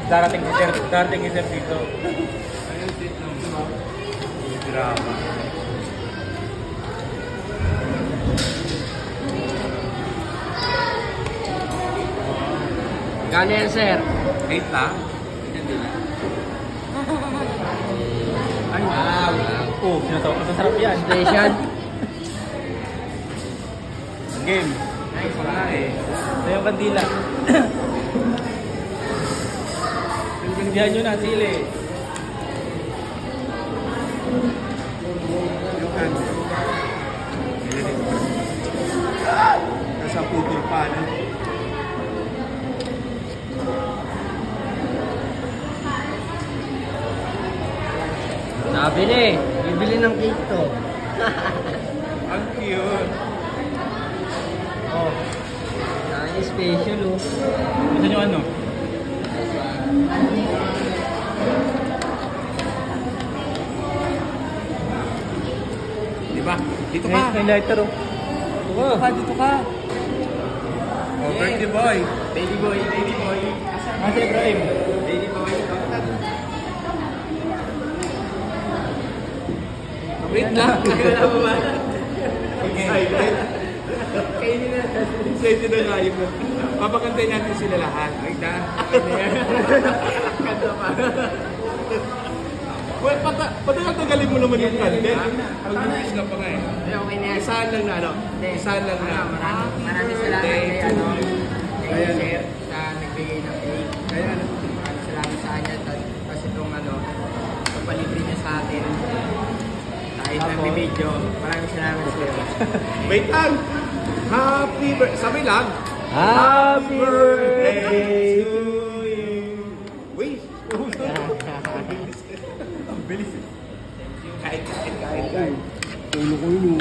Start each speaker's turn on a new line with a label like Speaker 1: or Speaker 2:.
Speaker 1: Darating si Sir dito.
Speaker 2: Ayun, sit lang. Drama.
Speaker 3: Gano yan, sir?
Speaker 2: 8 lang.
Speaker 1: Ay, wow. Oh, sinasaw. Masarap yan.
Speaker 3: Station.
Speaker 1: Game.
Speaker 2: Nice, wala eh.
Speaker 1: Ito yung kandila. Pinagdihan nyo na, sili.
Speaker 2: Yung ano. Nasa putol pa, no?
Speaker 3: Sabi na eh, bibili ng cake to.
Speaker 2: Ang cute.
Speaker 1: Oh.
Speaker 3: Dahil special oh.
Speaker 1: Gusto nyo ano?
Speaker 2: Diba? Dito ka.
Speaker 1: May lighter oh.
Speaker 2: Dito ka, dito ka. Oh, birthday boy.
Speaker 1: Baby boy, baby boy. Ah, si Ibrahim.
Speaker 2: Baby boy. Wait lang. Wala mo ba? Excited. Kainin na. Excited na tayo mo. Papakantay natin sila lahat. Wait na. Kanta pa. Well, patagal-tagalin mo naman yung kanta. Pag-inis ka pa nga eh.
Speaker 3: Okay na yan.
Speaker 2: Isahan lang na ano? Isahan lang na.
Speaker 3: Maraming salamat kay ano. Kay
Speaker 2: Ayan.
Speaker 3: sir sa nagbigay ng cake.
Speaker 2: Ayan.
Speaker 3: Maraming salamat sa kanya. Kasi itong ano, kapalibre niya sa atin. Kahit nag-video. Maraming salamat sir.
Speaker 2: Wait lang. Happy birthday. Sabi lang.
Speaker 1: Happy birthday
Speaker 2: to you. Wait. Ang bilis. Kain.
Speaker 1: Ulo ko yun.